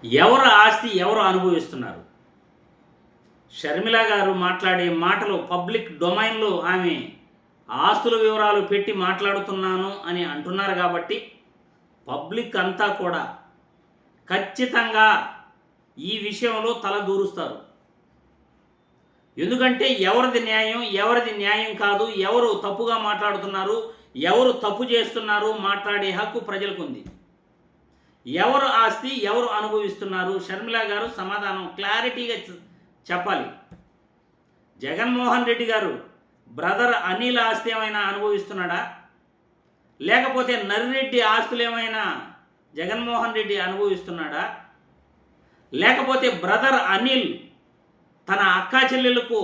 ఎవరు ఆస్తి ఎవరు అనుభవిస్తున్నారు? షర్మిల గారు మాట్లాడే మాటలు పబ్లిక్ డొమైన్లో ఆమె ఆస్తుల వివరాలు పెట్టి మాట్లాడుతున్నాను అని అంటున్నారు కాబట్టి పబ్లిక్ అంతా కూడా ఖచ్చితంగా ఈ విషయంలో తలదూరుస్తారు. ఎందుకంటే ఎవరిది న్యాయం ఎవరిది న్యాయం కాదు, ఎవరు తప్పుగా మాట్లాడుతున్నారు, ఎవరు తప్పు చేస్తున్నారు మాట్లాడే హక్కు ప్రజలకు ఉంది. ఎవరు ఆస్తి ఎవరు అనుభవిస్తున్నారు? షర్మిల గారు సమాధానం క్లారిటీగా చెప్పాలి. జగన్మోహన్ రెడ్డి గారు బ్రదర్ అనిల్ ఆస్తి ఏమైనా అనుభవిస్తున్నాడా, లేకపోతే నర్రెడ్డి ఆస్తులు ఏమైనా జగన్మోహన్ రెడ్డి అనుభవిస్తున్నాడా, లేకపోతే బ్రదర్ అనిల్ తన అక్కా చెల్లెలకు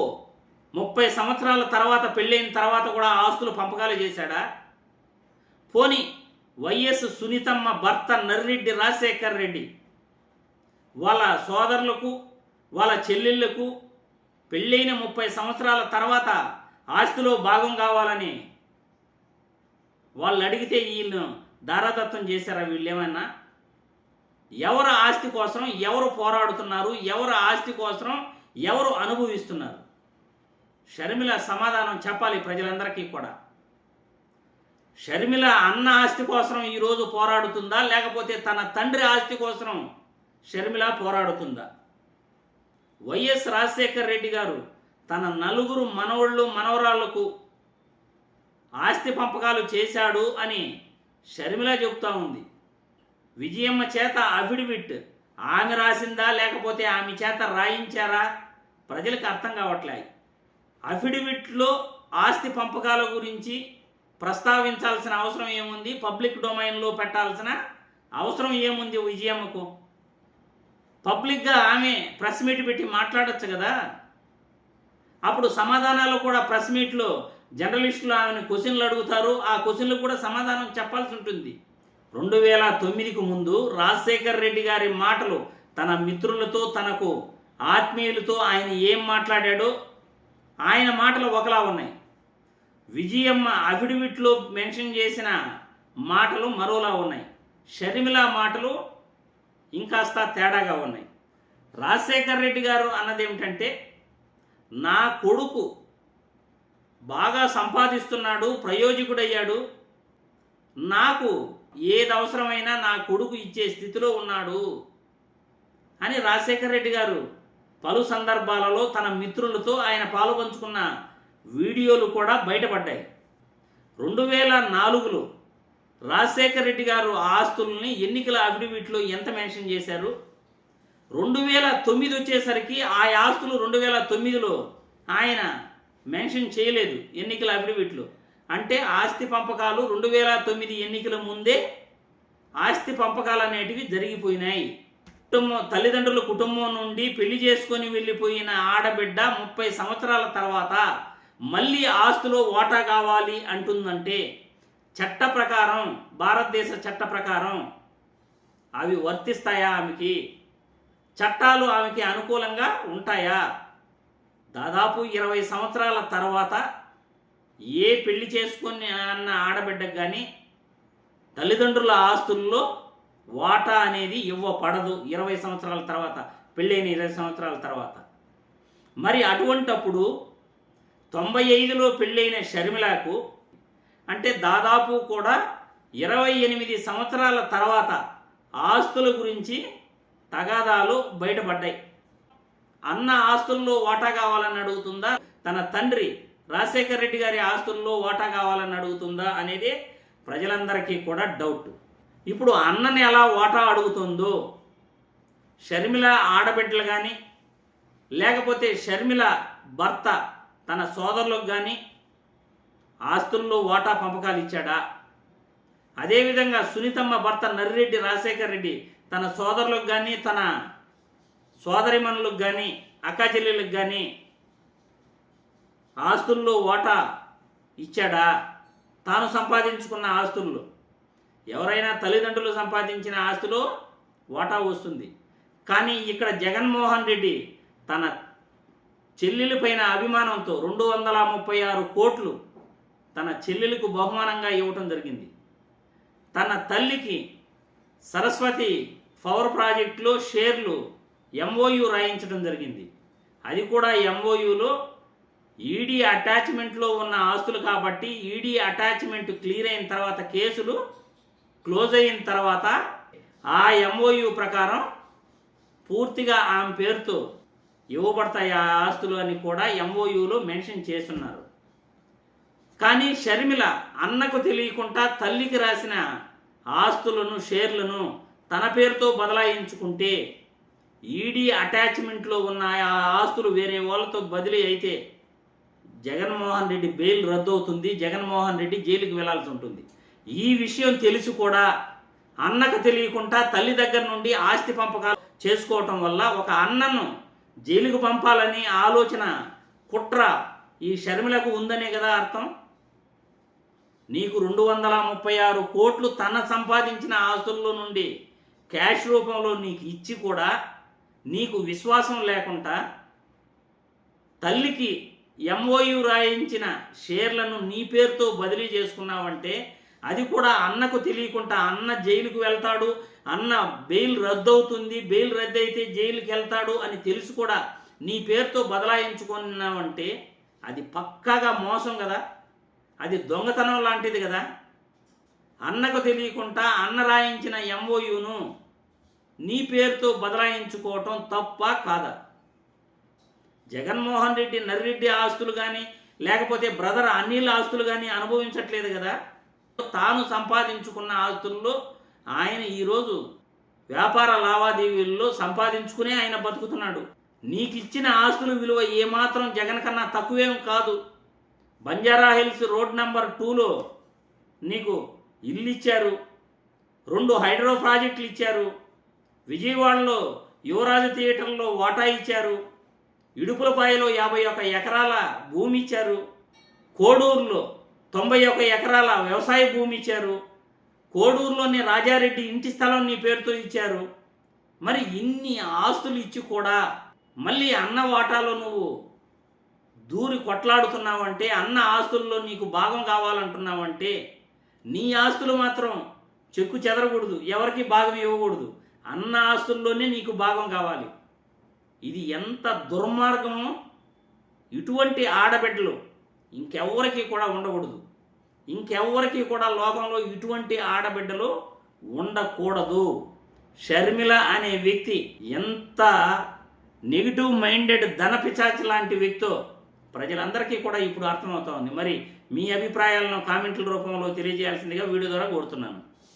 30 సంవత్సరాల తర్వాత పెళ్ళైన తర్వాత కూడా ఆస్తులు పంపకాలు చేశాడా? పోని వైఎస్ సునీతమ్మ భర్త నర్రెడ్డి రాజశేఖర్ రెడ్డి వాళ్ళ సోదరులకు వాళ్ళ చెల్లెళ్లకు పెళ్ళైన 30 సంవత్సరాల తర్వాత ఆస్తిలో భాగం కావాలని వాళ్ళు అడిగితే వీళ్ళు దారాదత్తం చేశారా? వీళ్ళేమన్నా ఎవరు ఆస్తి కోసం ఎవరు పోరాడుతున్నారు, ఎవరు ఆస్తి కోసం ఎవరు అనుభవిస్తున్నారు? షర్మిల సమాధానం చెప్పాలి ప్రజలందరికీ కూడా. షర్మిల అన్న ఆస్తి కోసం ఈరోజు పోరాడుతుందా, లేకపోతే తన తండ్రి ఆస్తి కోసం షర్మిల పోరాడుతుందా? వైఎస్ రాజశేఖర్ రెడ్డి గారు తన 4 మనవళ్ళు మనవరాళ్లకు ఆస్తి పంపకాలు చేశాడు అని షర్మిల చెబుతూ ఉంది. విజయమ్మ చేత అఫిడవిట్ ఆమె రాసిందా లేకపోతే ఆమె చేత రాయించారా ప్రజలకు అర్థం కావట్లే. అఫిడవిట్లో ఆస్తి పంపకాల గురించి ప్రస్తావించాల్సిన అవసరం ఏముంది? పబ్లిక్ డొమైన్లో పెట్టాల్సిన అవసరం ఏముంది విజయమ్మకు? పబ్లిక్గా ఆమె ప్రెస్ మీట్ పెట్టి మాట్లాడచ్చు కదా. అప్పుడు సమాధానాలు కూడా ప్రెస్ మీట్లో జర్నలిస్టులు ఆమెను క్వశ్చన్లు అడుగుతారు, ఆ క్వశ్చన్లు కూడా సమాధానం చెప్పాల్సి ఉంటుంది. 2009కు ముందు రాజశేఖర్ రెడ్డి గారి మాటలు తన మిత్రులతో తనకు ఆత్మీయులతో ఆయన ఏం మాట్లాడాడో ఆయన మాటలు ఒకలా ఉన్నాయి. విజయమ్మ అఫిడవిట్లో మెన్షన్ చేసిన మాటలు మరోలా ఉన్నాయి. షర్మిల మాటలు ఇంకాస్త తేడాగా ఉన్నాయి. రాజశేఖర్ రెడ్డి గారు అన్నది ఏమిటంటే, నా కొడుకు బాగా సంపాదిస్తున్నాడు, ప్రయోజకుడయ్యాడు, నాకు ఏది అవసరమైనా నా కొడుకు ఇచ్చే స్థితిలో ఉన్నాడు అని రాజశేఖర్ రెడ్డి గారు పలు సందర్భాలలో తన మిత్రులతో ఆయన పాలుపంచుకున్న వీడియోలు కూడా బయటపడ్డాయి. 2004లో రాజశేఖర్ రెడ్డి గారు ఆస్తుల్ని ఎన్నికల అఫిడవిట్లో ఎంత మెన్షన్ చేశారు? 2009 వచ్చేసరికి ఆ ఆస్తులు 2009లో ఆయన మెన్షన్ చేయలేదు ఎన్నికల అఫిడవిట్లో. అంటే ఆస్తి పంపకాలు 2009 ఎన్నికల ముందే ఆస్తి పంపకాలు అనేటివి జరిగిపోయినాయి. తల్లిదండ్రుల కుటుంబం నుండి పెళ్లి చేసుకొని వెళ్ళిపోయిన ఆడబిడ్డ 30 సంవత్సరాల తర్వాత మళ్ళీ ఆస్తిలో వాటా కావాలి అంటుందంటే చట్ట ప్రకారం, భారతదేశ చట్ట ప్రకారం అవి వర్తిస్తాయా? ఆమెకి చట్టాలు ఆమెకి అనుకూలంగా ఉంటాయా? దాదాపు 20 సంవత్సరాల తర్వాత ఏ పెళ్లి చేసుకొని అన్న ఆడబిడ్డకు కానీ తల్లిదండ్రుల ఆస్తుల్లో వాటా అనేది ఇవ్వబడదు 20 సంవత్సరాల తర్వాత, పెళ్ళైన 20 సంవత్సరాల తర్వాత. మరి అటువంటప్పుడు 95లో పెళ్ళైన షర్మిలకు అంటే దాదాపు కూడా 28 సంవత్సరాల తర్వాత ఆస్తుల గురించి తగాదాలు బయటపడ్డాయి. అన్న ఆస్తుల్లో వాటా కావాలని అడుగుతుందా, తన తండ్రి రాజశేఖర్ రెడ్డి గారి ఆస్తుల్లో వాటా కావాలని అడుగుతుందా అనేది ప్రజలందరికీ కూడా డౌట్. ఇప్పుడు అన్నని ఎలా వాటా అడుగుతుందో షర్మిల ఆడబిడ్డలు కానీ లేకపోతే షర్మిల భర్త తన సోదరులకు కానీ ఆస్తుల్లో వాటా పంపకాలు ఇచ్చాడా? అదేవిధంగా సునీతమ్మ భర్త నర్రెడ్డి రాజశేఖర్ రెడ్డి తన సోదరులకు కానీ తన సోదరిమణులకు కానీ అక్కా చెల్లెళ్ళకు కానీ ఆస్తుల్లో వాటా ఇచ్చాడా? తాను సంపాదించుకున్న ఆస్తుల్లో ఎవరైనా తల్లిదండ్రులు సంపాదించిన ఆస్తిలో వాటా వస్తుంది. కానీ ఇక్కడ జగన్మోహన్ రెడ్డి తన చెల్లెలిపైన అభిమానంతో 236 కోట్లు తన చెల్లెలకు బహుమానంగా ఇవ్వటం జరిగింది. తన తల్లికి సరస్వతి పవర్ ప్రాజెక్టులో షేర్లు ఎంఓయు రాయించడం జరిగింది. అది కూడా ఎంఓయులో ఈడీ అటాచ్మెంట్లో ఉన్న ఆస్తులు కాబట్టి ఈడీ అటాచ్మెంట్ క్లియర్ అయిన తర్వాత, కేసులు క్లోజ్ అయిన తర్వాత ఆ ఎంఓయు ప్రకారం పూర్తిగా ఆమె పేరుతో ఇవ్వబడతాయి ఆ ఆస్తులు అని కూడా ఎంఓయులో మెన్షన్ చేస్తున్నారు. కానీ షర్మిల అన్నకు తెలియకుండా తల్లికి రాసిన ఆస్తులను, షేర్లను తన పేరుతో బదలాయించుకుంటే, ఈడీ అటాచ్మెంట్లో ఉన్న ఆ ఆస్తులు వేరే వాళ్ళతో బదిలీ అయితే జగన్మోహన్ రెడ్డి బెయిల్ రద్దు అవుతుంది, జగన్మోహన్ రెడ్డి జైలుకి వెళ్లాల్సి ఉంటుంది. ఈ విషయం తెలిసి కూడా అన్నకు తెలియకుండా తల్లి దగ్గర నుండి ఆస్తి పంపకాలు చేసుకోవటం వల్ల ఒక అన్నను జైలుకు పంపాలని ఆలోచన, కుట్ర ఈ షర్మిలకు ఉందనే కదా అర్థం. నీకు 236 కోట్లు తన సంపాదించిన ఆస్తుల్లో నుండి క్యాష్ రూపంలో నీకు ఇచ్చి కూడా నీకు విశ్వాసం లేకుండా తల్లికి ఎంఓయు రాయించిన షేర్లను నీ పేరుతో బదిలీ చేసుకున్నావంటే, అది కూడా అన్నకు తెలియకుండా, అన్న జైలుకు వెళ్తాడు, అన్న బెయిల్ రద్దు అవుతుంది, బెయిల్ రద్దు అయితే జైలుకి వెళ్తాడు అని తెలిసి కూడా నీ పేరుతో బదలాయించుకున్నావంటే అది పక్కాగా మోసం కదా, అది దొంగతనం లాంటిది కదా. అన్నకు తెలియకుండా అన్న రాయించిన ఎంఓయును నీ పేరుతో బదలాయించుకోవటం తప్ప కాదా? జగన్మోహన్ రెడ్డి నర్రెడ్డి ఆస్తులు కానీ లేకపోతే బ్రదర్ అనిల్ ఆస్తులు కానీ అనుభవించట్లేదు కదా. తాను సంపాదించుకున్న ఆస్తుల్లో ఆయన ఈరోజు వ్యాపార లావాదేవీల్లో సంపాదించుకునే ఆయన బతుకుతున్నాడు. నీకు ఇచ్చిన ఆస్తుల విలువ ఏమాత్రం జగన్ కన్నా తక్కువేం కాదు. బంజారా హిల్స్ రోడ్ నెంబర్ 2లో నీకు ఇల్లు ఇచ్చారు, 2 హైడ్రో ప్రాజెక్టులు ఇచ్చారు, విజయవాడలో యువరాజు థియేటర్లో వాటా ఇచ్చారు, ఇడుపులపాయలో 51 ఎకరాల భూమి ఇచ్చారు, కోడూరులో 91 ఎకరాల వ్యవసాయ భూమి ఇచ్చారు, కోడూరులోని రాజారెడ్డి ఇంటి స్థలం నీ పేరుతో ఇచ్చారు. మరి ఇన్ని ఆస్తులు ఇచ్చి కూడా మళ్ళీ అన్న వాటాలో నువ్వు దూరి కొట్లాడుతున్నావంటే, అన్న ఆస్తుల్లో నీకు భాగం కావాలంటున్నావంటే, నీ ఆస్తులు మాత్రం చెక్కు చెదరకూడదు, ఎవరికి భాగం ఇవ్వకూడదు, అన్న ఆస్తుల్లోనే నీకు భాగం కావాలి. ఇది ఎంత దుర్మార్గమో! ఇటువంటి ఆడబిడ్డలు ఇంకెవ్వరికి కూడా ఉండకూడదు, ఇంకెవ్వరికి కూడా లోకంలో ఇటువంటి ఆడబిడ్డలు ఉండకూడదు. షర్మిల అనే వ్యక్తి ఎంత నెగిటివ్ మైండెడ్ ధనపిచాచి లాంటి వ్యక్తో ప్రజలందరికీ కూడా ఇప్పుడు అర్థమవుతా ఉంది. మరి మీ అభిప్రాయాలను కామెంట్ల రూపంలో తెలియజేయాల్సిందిగా వీడియో ద్వారా కోరుతున్నాను.